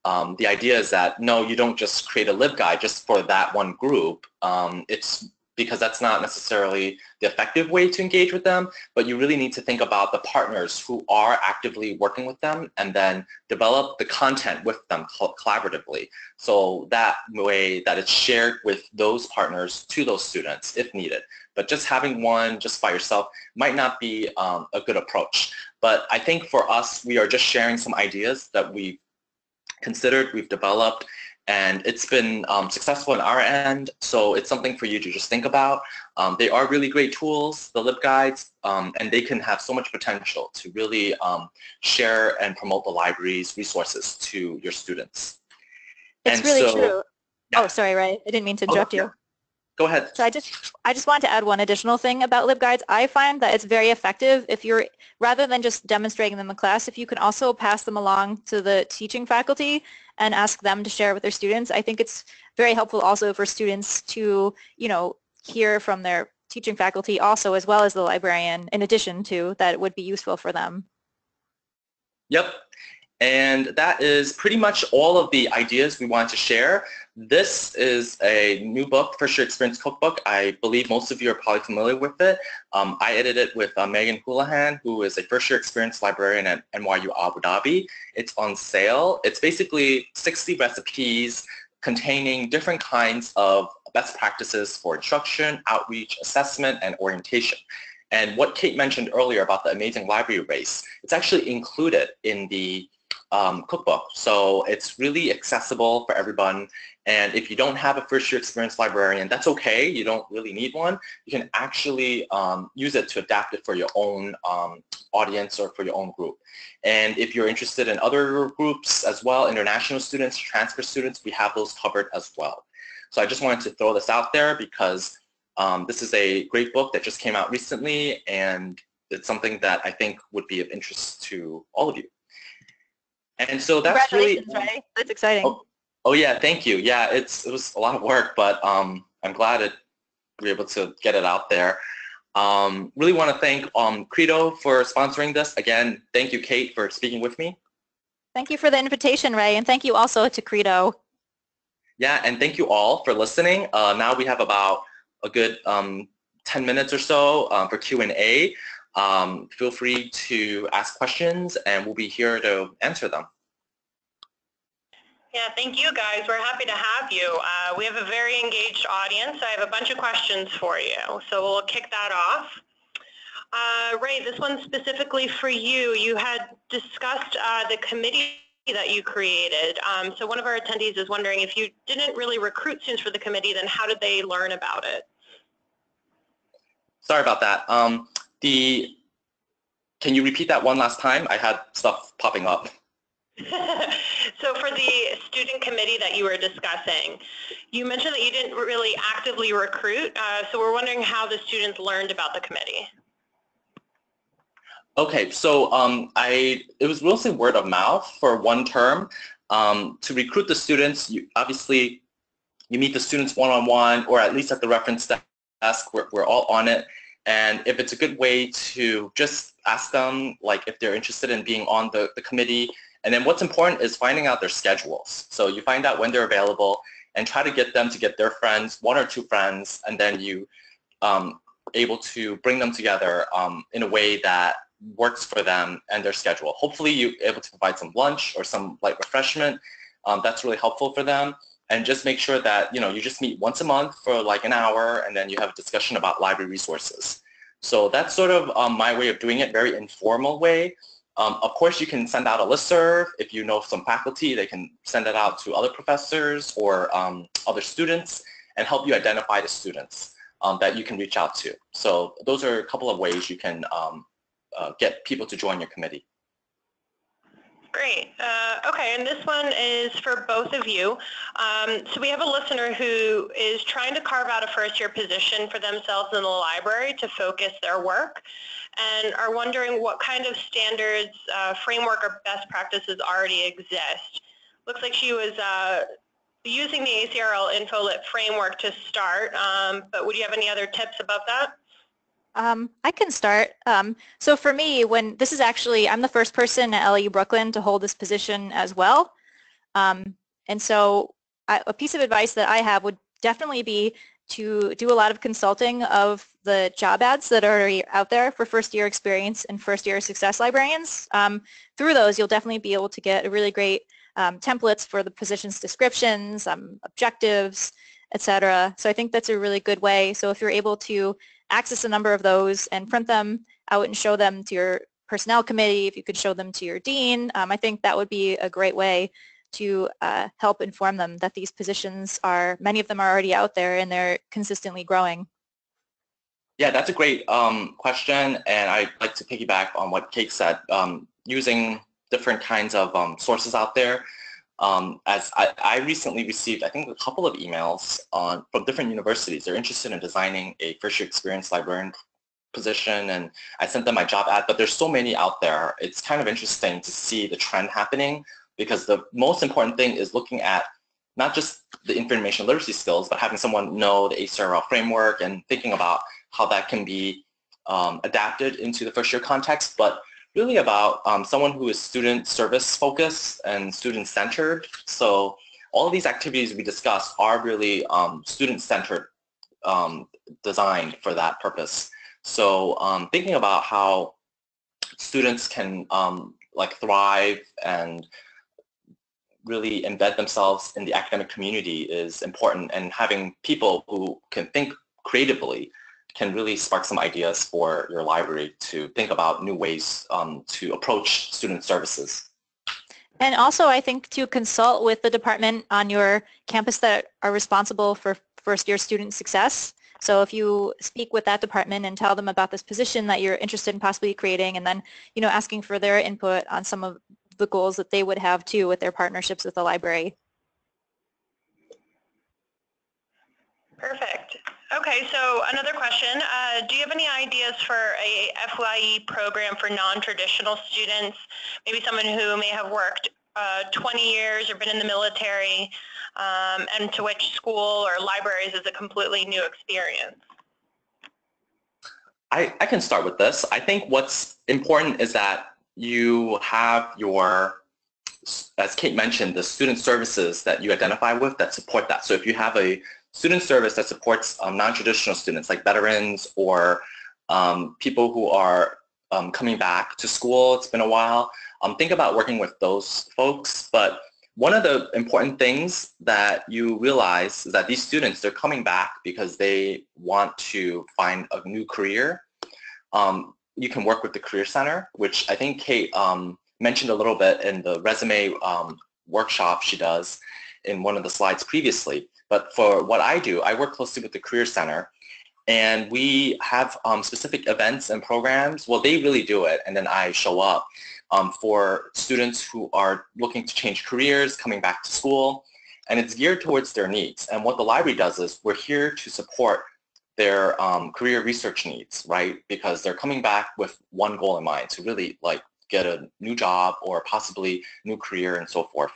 the idea is that, no, you don't just create a LibGuide just for that one group. It's because that's not necessarily the effective way to engage with them, but you really need to think about the partners who are actively working with them and then develop the content with them collaboratively. So that way that it's shared with those partners to those students if needed. But just having one just by yourself might not be a good approach. But I think for us, we are just sharing some ideas that we've considered, we've developed, and it's been successful on our end, so it's something for you to just think about. They are really great tools, the LibGuides, and they can have so much potential to really share and promote the library's resources to your students. It's really true. Yeah. Oh, sorry, Ray. I didn't mean to interrupt you. Go ahead. So I just want to add one additional thing about LibGuides. I find that it's very effective if you're, rather than just demonstrating them in class, if you can also pass them along to the teaching faculty and ask them to share with their students. I think it's very helpful also for students to, hear from their teaching faculty also, as well as the librarian, in addition to that it would be useful for them. Yep. And that is pretty much all of the ideas we wanted to share. This is a new book, First Year Experience Cookbook. I believe most of you are probably familiar with it. I edited it with Megan Houlihan, who is a first year experience librarian at NYU Abu Dhabi. It's on sale. It's basically 60 recipes containing different kinds of best practices for instruction, outreach, assessment, and orientation. And what Kate mentioned earlier about the amazing library race, it's actually included in the cookbook. So it's really accessible for everyone. And if you don't have a first year experience librarian, that's okay. You don't really need one. You can actually use it to adapt it for your own audience or for your own group. And if you're interested in other groups as well, international students, transfer students, we have those covered as well. So I just wanted to throw this out there because this is a great book that just came out recently, and it's something that I think would be of interest to all of you. And so that's really, Ray. That's exciting. Oh yeah, thank you. Yeah, it was a lot of work, but I'm glad we were able to get it out there. Really want to thank Credo for sponsoring this. Again, thank you, Kate, for speaking with me. Thank you for the invitation, Ray, and thank you also to Credo. Yeah, and thank you all for listening. Now we have about a good 10 minutes or so for Q&A. Feel free to ask questions, and we'll be here to answer them. Yeah, thank you guys. We're happy to have you. We have a very engaged audience. I have a bunch of questions for you, so we'll kick that off. Ray, this one's specifically for you. You had discussed the committee that you created. So one of our attendees is wondering, if you didn't really recruit students for the committee, then how did they learn about it? Sorry about that. Can you repeat that one last time? I had stuff popping up. So for the student committee that you were discussing, you mentioned that you didn't really actively recruit, so we're wondering how the students learned about the committee. Okay, so it was mostly word of mouth for one term. To recruit the students, obviously you meet the students one-on-one, or at least at the reference desk. We're all on it. And if it's a good way to just ask them, like, if they're interested in being on the committee. And then what's important is finding out their schedules. So you find out when they're available, and try to get them to get their friends, 1 or 2 friends, and then you able to bring them together in a way that works for them and their schedule. Hopefully you're able to provide some lunch or some light refreshment. That's really helpful for them. And just make sure that, you know, you just meet once a month for like an hour, and then you have a discussion about library resources. So that's sort of my way of doing it, very informal way. Of course, you can send out a listserv. If you know some faculty, they can send it out to other professors or other students and help you identify the students that you can reach out to. So those are a couple of ways you can get people to join your committee. Great. Okay, and this one is for both of you. So we have a listener who is trying to carve out a first-year position for themselves in the library to focus their work, and are wondering what kind of standards, framework, or best practices already exist. Looks like she was using the ACRL InfoLit framework to start, but would you have any other tips about that? I can start. So for me, I'm the first person at LIU-Brooklyn to hold this position as well. And so a piece of advice that I have would definitely be to do a lot of consulting of the job ads that are already out there for first-year experience and first-year success librarians. Through those, you'll definitely be able to get a really great templates for the position's descriptions, objectives, etc. So I think that's a really good way. So if you're able to access a number of those and print them out and show them to your personnel committee, if you could show them to your dean, I think that would be a great way to help inform them that these positions many of them are already out there and they're consistently growing. Yeah, that's a great question, and I'd like to piggyback on what Kate said. Using different kinds of sources out there. As I recently received, I think, a couple of emails from different universities. They're interested in designing a first-year experience librarian position, and I sent them my job ad, but there's so many out there. It's kind of interesting to see the trend happening, because the most important thing is looking at not just the information literacy skills, but having someone know the ACRL framework and thinking about how that can be adapted into the first-year context, but really about someone who is student service focused and student centered. So all of these activities we discussed are really student centered, designed for that purpose. So thinking about how students can like thrive and really embed themselves in the academic community is important, and having people who can think creatively can really spark some ideas for your library to think about new ways to approach student services. And also, I think to consult with the department on your campus that are responsible for first-year student success. So if you speak with that department and tell them about this position that you're interested in possibly creating, and then, you know, asking for their input on some of the goals that they would have too with their partnerships with the library. Perfect. Okay, so another question. Do you have any ideas for a FYE program for non-traditional students? Maybe someone who may have worked 20 years or been in the military, and to which school or libraries is a completely new experience? I can start with this. I think what's important is that you have your, as Kate mentioned, the student services that you identify with that support that. So if you have a student service that supports non-traditional students like veterans or people who are coming back to school, it's been a while, think about working with those folks. But one of the important things that you realize is that these students, they're coming back because they want to find a new career. You can work with the Career Center, which I think Kate mentioned a little bit in the resume workshop she does in one of the slides previously. But for what I do, I work closely with the Career Center, and we have specific events and programs. Well, they really do it, and then I show up for students who are looking to change careers, coming back to school, and it's geared towards their needs. And what the library does is we're here to support their career research needs, right? Because they're coming back with one goal in mind, to really like get a new job or possibly new career and so forth.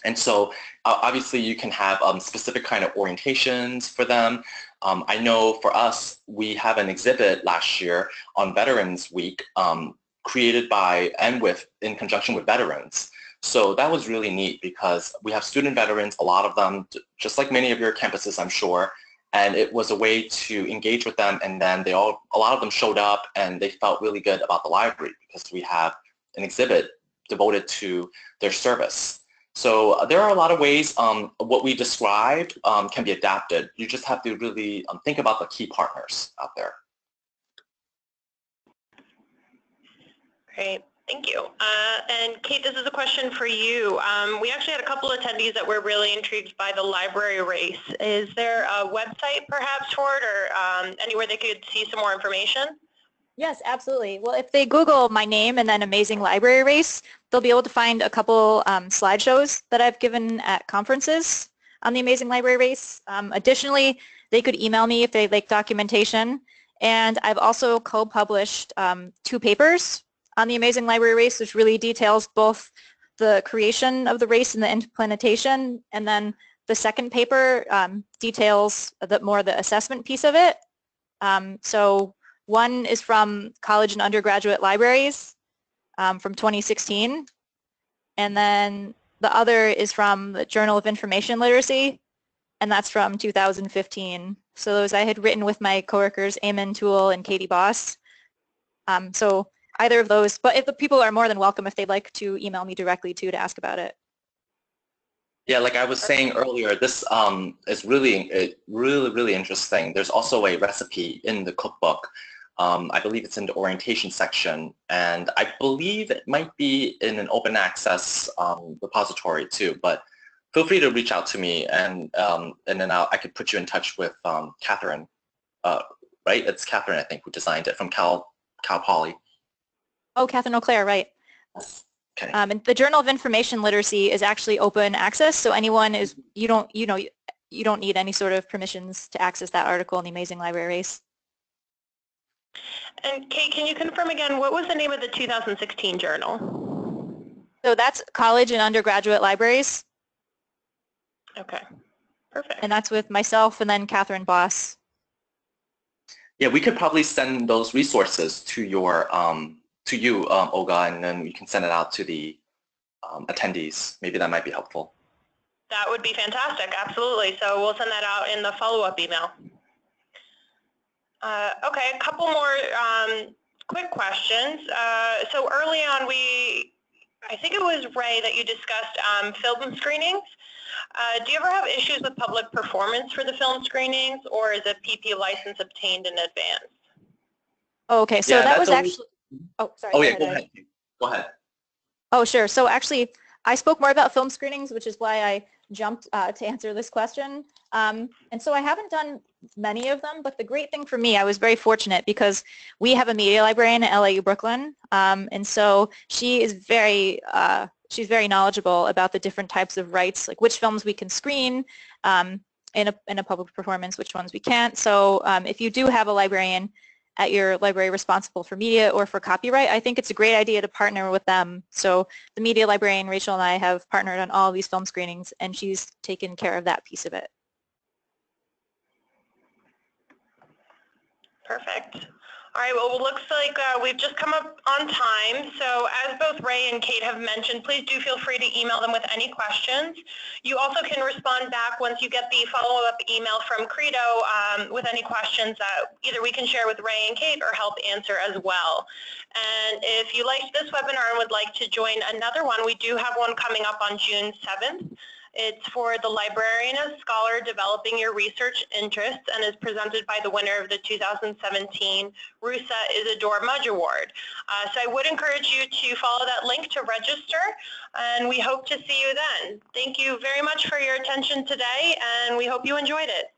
And so obviously you can have specific kind of orientations for them. I know for us, we have an exhibit last year on Veterans Week created by and in conjunction with veterans. So that was really neat because we have student veterans, a lot of them, just like many of your campuses, I'm sure, and it was a way to engage with them, and then a lot of them showed up and they felt really good about the library because we have an exhibit devoted to their service. So there are a lot of ways what we described can be adapted. You just have to really think about the key partners out there. Great. Thank you. And Kate, this is a question for you. We actually had a couple of attendees that were really intrigued by the library race. Is there a website perhaps for it, or anywhere they could see some more information? Yes, absolutely. Well, if they Google my name and then Amazing Library Race, they'll be able to find a couple slideshows that I've given at conferences on the Amazing Library Race. Additionally, they could email me if they'd like documentation. And I've also co-published 2 papers on the Amazing Library Race, which really details both the creation of the race and the implementation, and then the second paper details more the assessment piece of it. So one is from college and undergraduate libraries from 2016, and then the other is from the Journal of Information Literacy, and that's from 2015. So those I had written with my coworkers Eamon Toole and Katie Boss. So either of those, but if the people are more than welcome if they'd like to email me directly too to ask about it. Yeah, like I was saying earlier, this is really interesting. There's also a recipe in the cookbook. I believe it's in the orientation section, and I believe it might be in an open access repository too, but feel free to reach out to me, and then I could put you in touch with Katelyn, right? It's Katelyn, I think, who designed it from Cal Poly. Oh, Katelyn O'Clair, right. Okay. And the Journal of Information Literacy is actually open access, so anyone is, you don't need any sort of permissions to access that article in the Amazing Library Race. And Kate, can you confirm again, what was the name of the 2016 journal? So that's college and undergraduate libraries. Okay, perfect. And that's with myself and then Catherine Boss. Yeah, we could probably send those resources to your to you, Olga, and then we can send it out to the attendees. Maybe that might be helpful. That would be fantastic, absolutely. So we'll send that out in the follow-up email. Okay, a couple more quick questions. So early on, I think it was Ray that you discussed film screenings. Do you ever have issues with public performance for the film screenings, or is a PP license obtained in advance? Oh, okay, so yeah, that was actually, oh, sorry. Oh, yeah, go ahead. Go ahead. Oh, sure. So actually, I spoke more about film screenings, which is why I jumped to answer this question. And so I haven't done many of them, but the great thing for me, I was very fortunate because we have a media librarian at LIU-Brooklyn, and so she is she's very knowledgeable about the different types of rights, like which films we can screen in a public performance, which ones we can't. So if you do have a librarian at your library responsible for media or for copyright, I think it's a great idea to partner with them. So the media librarian, Rachel, and I have partnered on all of these film screenings, and she's taken care of that piece of it. Perfect. All right, well, it looks like we've just come up on time. So as both Ray and Kate have mentioned, please do feel free to email them with any questions. You also can respond back once you get the follow-up email from Credo with any questions that either we can share with Ray and Kate or help answer as well. And if you liked this webinar and would like to join another one, we do have one coming up on June 7th. It's for the Librarian as Scholar Developing Your Research Interests and is presented by the winner of the 2017 RUSA Isidore Mudge Award. So I would encourage you to follow that link to register, and we hope to see you then. Thank you very much for your attention today, and we hope you enjoyed it.